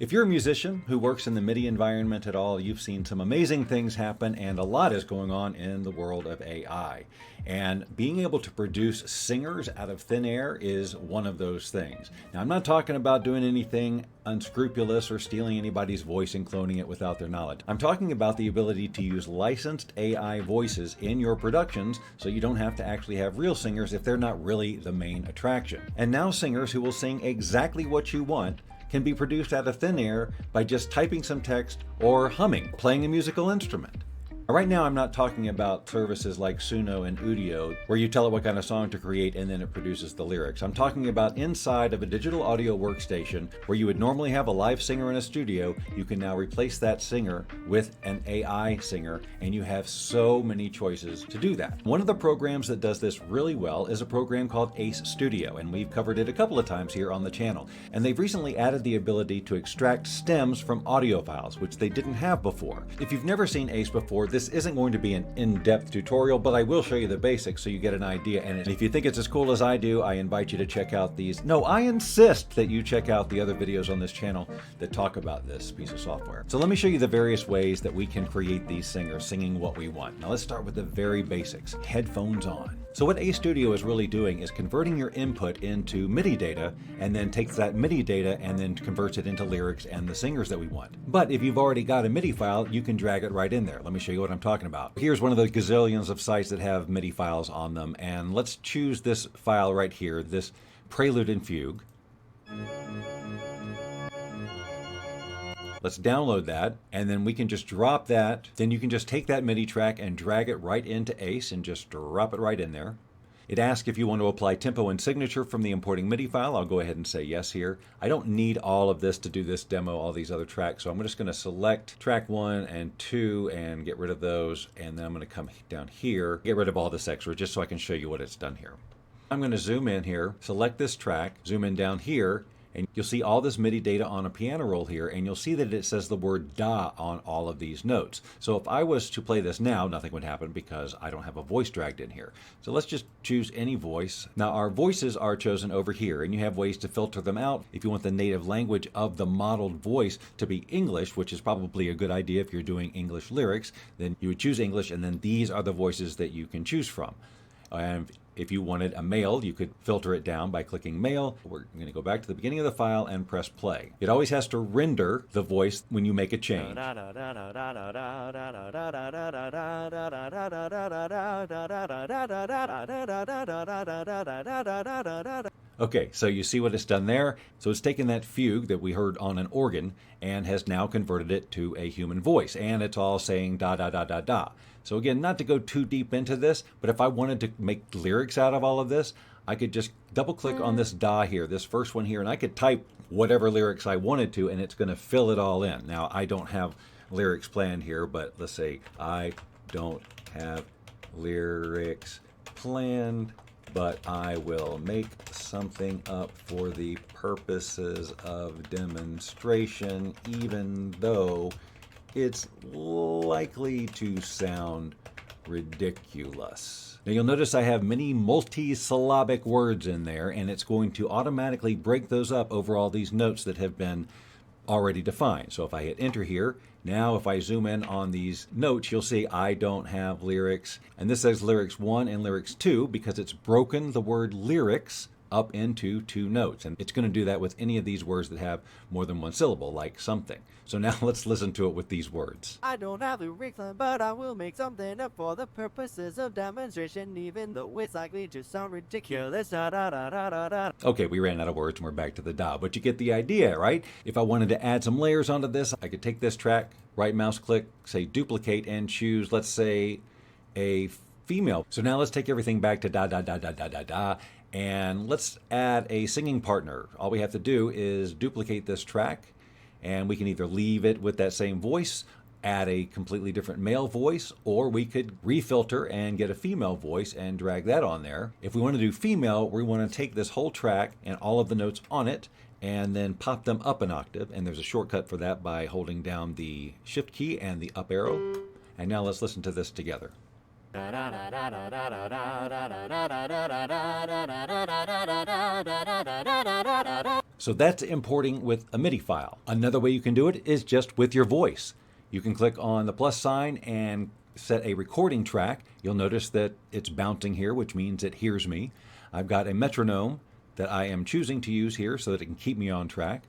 If you're a musician who works in the MIDI environment at all, you've seen some amazing things happen, and a lot is going on in the world of AI. And being able to produce singers out of thin air is one of those things. Now, I'm not talking about doing anything unscrupulous or stealing anybody's voice and cloning it without their knowledge. I'm talking about the ability to use licensed AI voices in your productions so you don't have to actually have real singers if they're not really the main attraction. And now singers who will sing exactly what you want can be produced out of thin air by just typing some text or humming, playing a musical instrument. Right now, I'm not talking about services like Suno and Udio, where you tell it what kind of song to create and then it produces the lyrics. I'm talking about inside of a digital audio workstation where you would normally have a live singer in a studio. You can now replace that singer with an AI singer, and you have so many choices to do that. One of the programs that does this really well is a program called Ace Studio, and we've covered it a couple of times here on the channel. And they've recently added the ability to extract stems from audio files, which they didn't have before. If you've never seen Ace before, this isn't going to be an in-depth tutorial, but I will show you the basics so you get an idea. And if you think it's as cool as I do, I invite you to check out these. No, I insist that you check out the other videos on this channel that talk about this piece of software. So let me show you the various ways that we can create these singers singing what we want. Now let's start with the very basics. Headphones on. So what Ace Studio is really doing is converting your input into MIDI data, and then takes that MIDI data and then converts it into lyrics and the singers that we want. But if you've already got a MIDI file, you can drag it right in there. Let me show you what I'm talking about. Here's one of the gazillions of sites that have MIDI files on them, and let's choose this file right here, this Prelude and Fugue. Let's download that, and then we can just drop that. Then you can just take that MIDI track and drag it right into Ace and just drop it right in there. It asks if you want to apply tempo and signature from the importing MIDI file. I'll go ahead and say yes here. I don't need all of this to do this demo, all these other tracks, so I'm just going to select track 1 and 2 and get rid of those, and then I'm going to come down here, get rid of all this extra just so I can show you what it's done here. I'm going to zoom in here, select this track, zoom in down here, and you'll see all this MIDI data on a piano roll here, and you'll see that it says the word da on all of these notes. So if I was to play this now, nothing would happen because I don't have a voice dragged in here. So let's just choose any voice. Now our voices are chosen over here, and you have ways to filter them out. If you want the native language of the modeled voice to be English, which is probably a good idea if you're doing English lyrics, then you would choose English, and then these are the voices that you can choose from. And if you wanted a male, you could filter it down by clicking male. We're going to go back to the beginning of the file and press play. It always has to render the voice when you make a change. Okay, so you see what it's done there? So it's taken that fugue that we heard on an organ and has now converted it to a human voice. And it's all saying da da da da da. So again, not to go too deep into this, but if I wanted to make lyrics out of all of this, I could just double click on this da here, this first one here, and I could type whatever lyrics I wanted to, and it's going to fill it all in. Now, I don't have lyrics planned here, but let's say I don't have lyrics planned, but I will make something up for the purposes of demonstration, even though it's likely to sound ridiculous. Now you'll notice I have many multi-syllabic words in there, and it's going to automatically break those up over all these notes that have been already defined. So if I hit enter here, now if I zoom in on these notes, you'll see I don't have lyrics, and this says lyrics 1 and lyrics 2 because it's broken the word lyrics up into 2 notes, and it's going to do that with any of these words that have more than one syllable, like something. So now let's listen to it with these words. I don't have lyrics, but I will make something up for the purposes of demonstration, even though it's likely to sound ridiculous. Da, da, da, da, da, da. Okay, we ran out of words and we're back to the da, but you get the idea, right? If I wanted to add some layers onto this, I could take this track, right mouse click, say duplicate, and choose, let's say, a female. So now let's take everything back to da da da da da da da, and let's add a singing partner. All we have to do is duplicate this track, and we can either leave it with that same voice, add a completely different male voice, or we could refilter and get a female voice and drag that on there. If we want to do female, we want to take this whole track and all of the notes on it and then pop them up an octave, and there's a shortcut for that by holding down the shift key and the up arrow. And now let's listen to this together. So that's importing with a MIDI file. Another way you can do it is just with your voice. You can click on the plus sign and set a recording track. You'll notice that it's bouncing here, which means it hears me. I've got a metronome that I am choosing to use here so that it can keep me on track.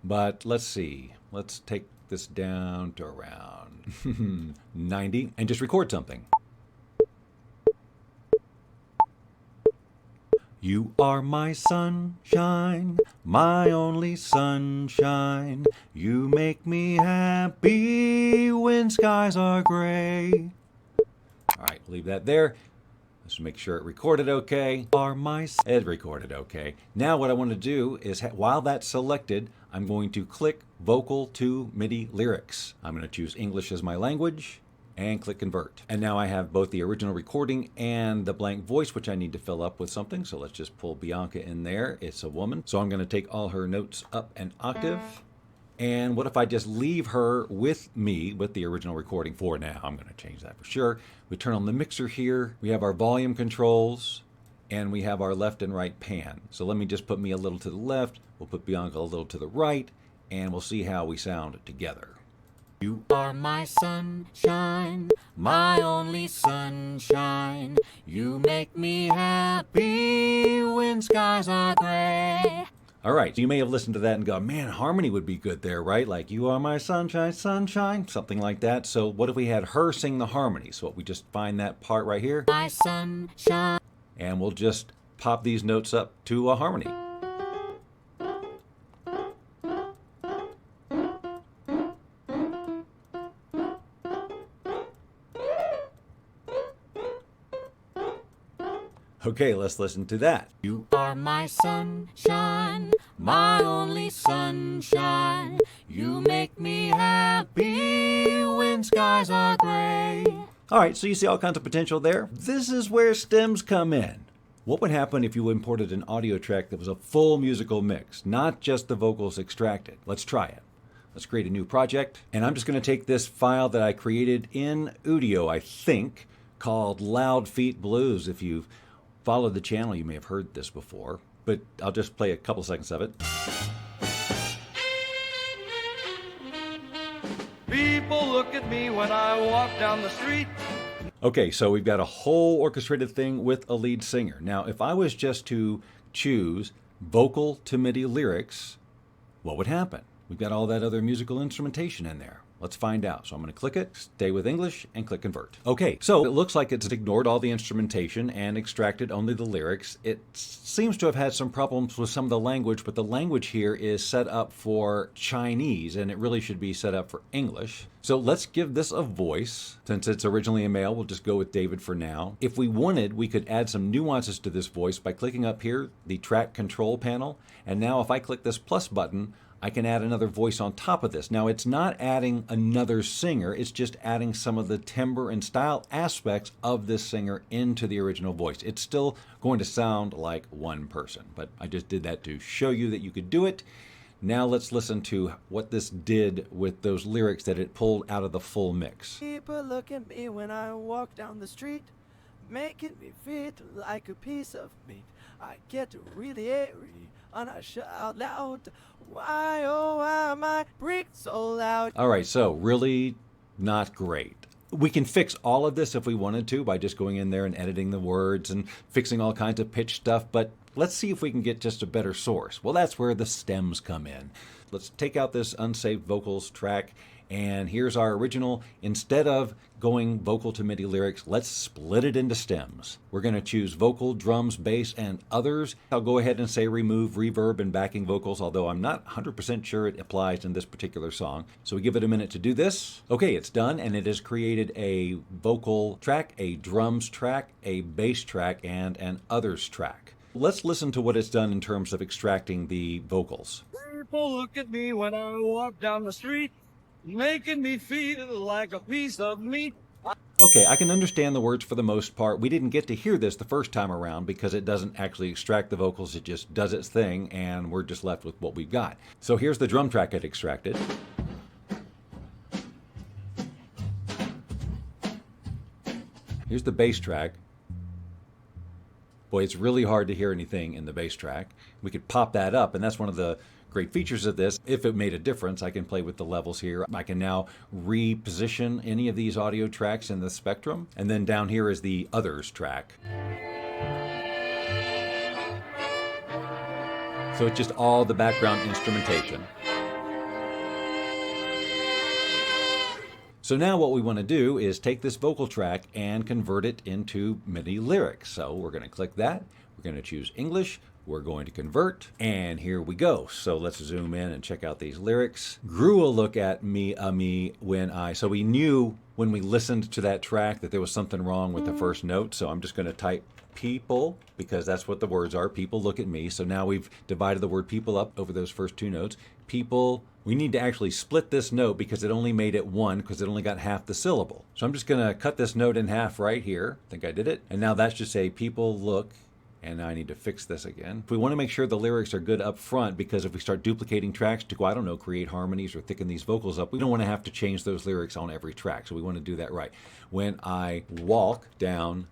But let's see. Let's take this down to around 90 and just record something. You are my sunshine, my only sunshine. You make me happy when skies are gray. All right, leave that there. Let's make sure it recorded okay. It recorded okay. Now what I want to do is, while that's selected, I'm going to click Vocal to MIDI Lyrics. I'm going to choose English as my language and click Convert. And now I have both the original recording and the blank voice, which I need to fill up with something. So let's just pull Bianca in there. It's a woman. So I'm going to take all her notes up an octave. And what if I just leave her with me with the original recording for now? I'm going to change that for sure. We turn on the mixer here. We have our volume controls and we have our left and right pan. So let me just put me a little to the left. We'll put Bianca a little to the right and we'll see how we sound together. You are my sunshine, my only sunshine. You make me happy when skies are gray. All right, so you may have listened to that and go, man, harmony would be good there, right? Like, you are my sunshine, sunshine, something like that. So what if we had her sing the harmony? So we just find that part right here. My sunshine. And we'll just pop these notes up to a harmony. Okay, let's listen to that. You are my sunshine, my only sunshine. You make me happy when skies are gray. All right, so you see all kinds of potential there. This is where stems come in. What would happen if you imported an audio track that was a full musical mix, not just the vocals extracted? Let's try it. Let's create a new project. And I'm just going to take this file that I created in Udio, I think, called Loud Feet Blues. If you've followed the channel, you may have heard this before, but I'll just play a couple seconds of it. People look at me when I walk down the street. Okay, so we've got a whole orchestrated thing with a lead singer. Now, if I was just to choose vocal to MIDI lyrics, what would happen? We've got all that other musical instrumentation in there. Let's find out. So I'm going to click it, stay with English, and click Convert. Okay, so it looks like it's ignored all the instrumentation and extracted only the lyrics. It seems to have had some problems with some of the language, but the language here is set up for Chinese, and it really should be set up for English. So let's give this a voice. Since it's originally a male, we'll just go with David for now. If we wanted, we could add some nuances to this voice by clicking up here, the track control panel. And now if I click this plus button, I can add another voice on top of this. Now, it's not adding another singer, it's just adding some of the timbre and style aspects of this singer into the original voice. It's still going to sound like one person, but I just did that to show you that you could do it. Now let's listen to what this did with those lyrics that it pulled out of the full mix. People look at me when I walk down the street, making me feel like a piece of meat. I get really airy and I shout loud. Why, oh, why am I break so loud? All right, so really not great. We can fix all of this if we wanted to by just going in there and editing the words and fixing all kinds of pitch stuff, but let's see if we can get just a better source. Well, that's where the stems come in. Let's take out this unsaved vocals track, and here's our original. Instead of going vocal to MIDI lyrics, let's split it into stems. We're going to choose vocal, drums, bass, and others. I'll go ahead and say remove reverb and backing vocals, although I'm not 100% sure it applies in this particular song. So we give it a minute to do this. Okay, it's done, and it has created a vocal track, a drums track, a bass track, and an others track. Let's listen to what it's done in terms of extracting the vocals. People look at me when I walk down the street, making me feel like a piece of meat. Okay, I can understand the words for the most part. We didn't get to hear this the first time around because it doesn't actually extract the vocals. It just does its thing, and we're just left with what we've got. So here's the drum track it extracted. Here's the bass track. Boy, it's really hard to hear anything in the bass track. We could pop that up, and that's one of the great features of this. If it made a difference, I can play with the levels here. I can now reposition any of these audio tracks in the spectrum. And then down here is the others track. So it's just all the background instrumentation. So now what we want to do is take this vocal track and convert it into MIDI lyrics. So we're going to click that. We're going to choose English. We're going to convert, and here we go. So let's zoom in and check out these lyrics. Grew a look at me, so we knew when we listened to that track that there was something wrong with the first note. So I'm just going to type people, because that's what the words are. People look at me. So now we've divided the word people up over those first two notes. People, we need to actually split this note because it only made it one, because it only got half the syllable. So I'm just going to cut this note in half right here. I think I did it. And now that's just say people look. And now I need to fix this again. We want to make sure the lyrics are good up front, because if we start duplicating tracks to go, I don't know, create harmonies or thicken these vocals up, we don't want to have to change those lyrics on every track. So we want to do that right. When I walk down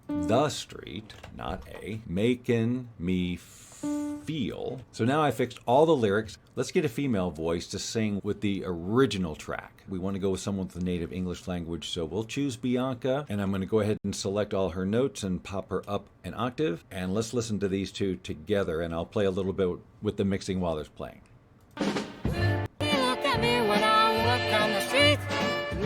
the street, not a, making me feel. So now I fixed all the lyrics. Let's get a female voice to sing with the original track. We want to go with someone with the native English language, so we'll choose Bianca, and I'm going to go ahead and select all her notes and pop her up an octave. And let's listen to these two together, and I'll play a little bit with the mixing while they're playing. Look at me when I walk down the street,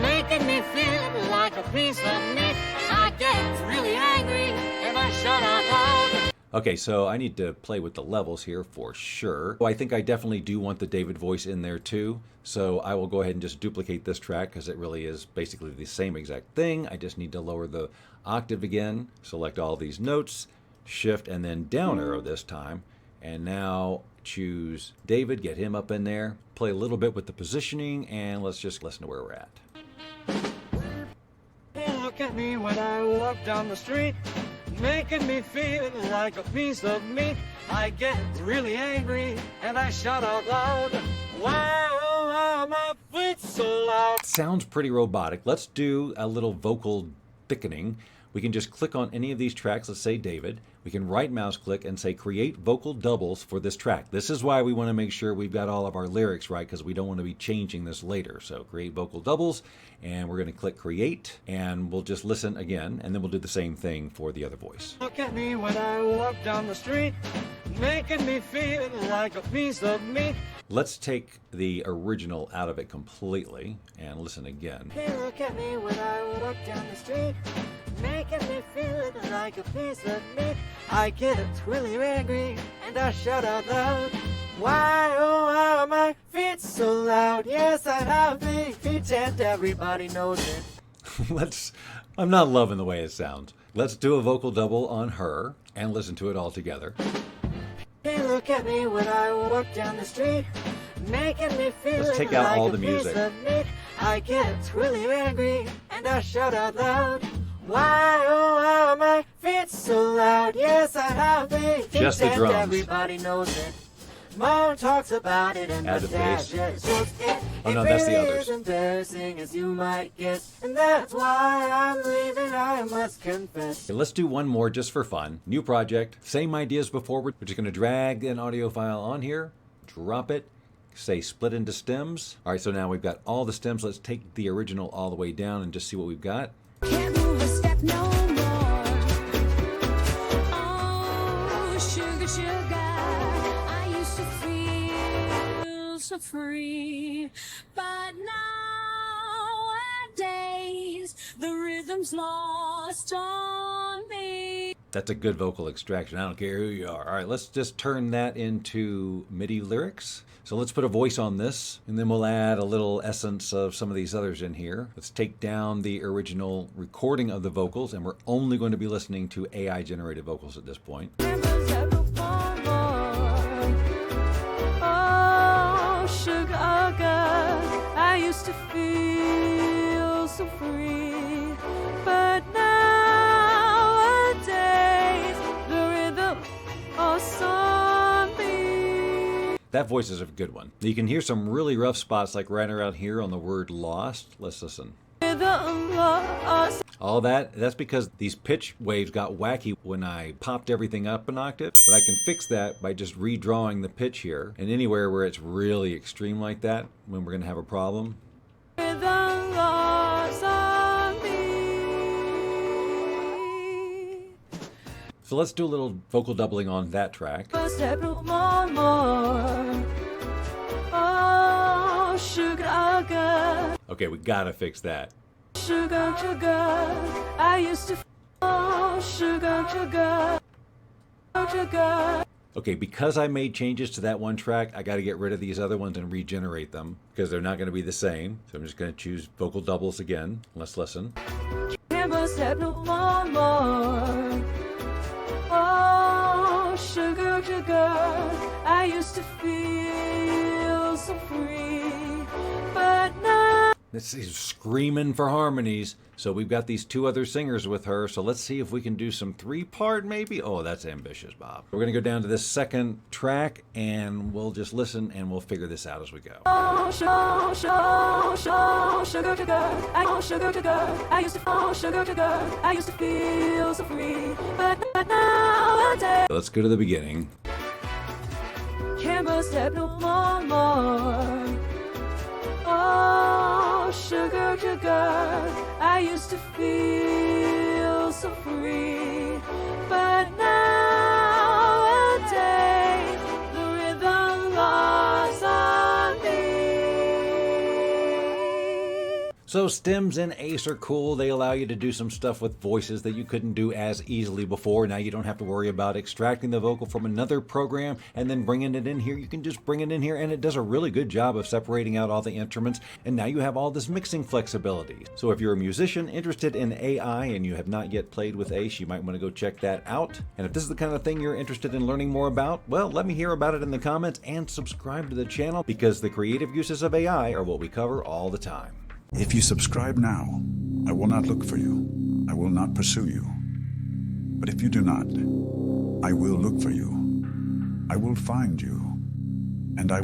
making me feel like a piece of meat. I get really angry if I shut out loud. Okay, so I need to play with the levels here for sure. I think I definitely do want the David voice in there too. So I will go ahead and just duplicate this track, because it really is basically the same exact thing. I just need to lower the octave again, select all these notes, shift and then down arrow this time. And now choose David, get him up in there, play a little bit with the positioning, and let's just listen to where we're at. Look at me when I walk down the street, making me feel like a piece of meat. I get really angry and I shout out loud, why are my feet so loud? Sounds pretty robotic. Let's do a little vocal thickening. We can just click on any of these tracks. Let's say David. We can right mouse click and say create vocal doubles for this track. This is why we want to make sure we've got all of our lyrics right, because we don't want to be changing this later. So create vocal doubles, and we're going to click create, and we'll just listen again, and then we'll do the same thing for the other voice. Look at me when I walk down the street, making me feel like a piece of meat. Let's take the original out of it completely and listen again. Hey, look at me when I walk down the street, making me feel like a piece of meat. I get really angry and I shout out loud, why are my feet so loud? Yes, I have big feet and everybody knows it. I'm not loving the way it sounds. Let's do a vocal double on her and listen to it all together. Hey, look at me when I walk down the street, making me feel Let's take out like all a the piece music. of meat. I get really angry and I shout out loud, why are my feet so loud? Yes, I have big feet Just the and drums. everybody knows it. Mom talks about it and my Add the dad bass. just shows it. Oh, no, It that's the really others. is embarrassing as you might guess, and that's why I'm leaving, I must confess. Okay, let's do one more just for fun. New project, same ideas before. We're just going to drag an audio file on here, drop it, say split into stems. All right, so now we've got all the stems. Let's take the original all the way down and just see what we've got. Can't move a step no more. Oh, sugar, sugar, I used to feel so free, but nowadays the rhythm's lost on me. That's a good vocal extraction. I don't care who you are. All right, let's just turn that into MIDI lyrics. So let's put a voice on this, and then we'll add a little essence of some of these others in here. Let's take down the original recording of the vocals, and we're only going to be listening to AI-generated vocals at this point. Oh, sugar, I used to feel so free, but nowadays the rhythm was on me. That voice is a good one. You can hear some really rough spots, like right around here on the word lost. Let's listen. rhythm lost. All that's because these pitch waves got wacky when I popped everything up an octave, but I can fix that by just redrawing the pitch here. And anywhere where it's really extreme like that, when we're gonna have a problem. Rhythm lost on me. So let's do a little vocal doubling on that track. A step more. Oh, sugar. Okay, we gotta fix that. Sugar, sugar, I used to oh, sugar, sugar, sugar. Okay, because I made changes to that one track, I gotta get rid of these other ones and regenerate them because they're not gonna be the same. So I'm just gonna choose vocal doubles again. Let's listen. Never step no more. Oh, sugar, sugar, I used to feel so free, but now. This is screaming for harmonies. So we've got these two other singers with her. So let's see if we can do some 3-part maybe. Oh, that's ambitious, Bob. We're gonna go down to this second track and we'll just listen and we'll figure this out as we go. Oh, sugar, sugar, I used to feel so free, but nowadays. Let's go to the beginning. Can't step no more. Oh, sugar, sugar, I used to feel so free, but nowadays the rhythm lost on me. So stems in Ace are cool. They allow you to do some stuff with voices that you couldn't do as easily before. Now you don't have to worry about extracting the vocal from another program and then bringing it in here. You can just bring it in here and it does a really good job of separating out all the instruments. And now you have all this mixing flexibility. So if you're a musician interested in AI and you have not yet played with Ace, you might want to go check that out. And if this is the kind of thing you're interested in learning more about, well, let me hear about it in the comments and subscribe to the channel because the creative uses of AI are what we cover all the time. If you subscribe now, I will not look for you. I will not pursue you. But if you do not, I will look for you. I will find you. And I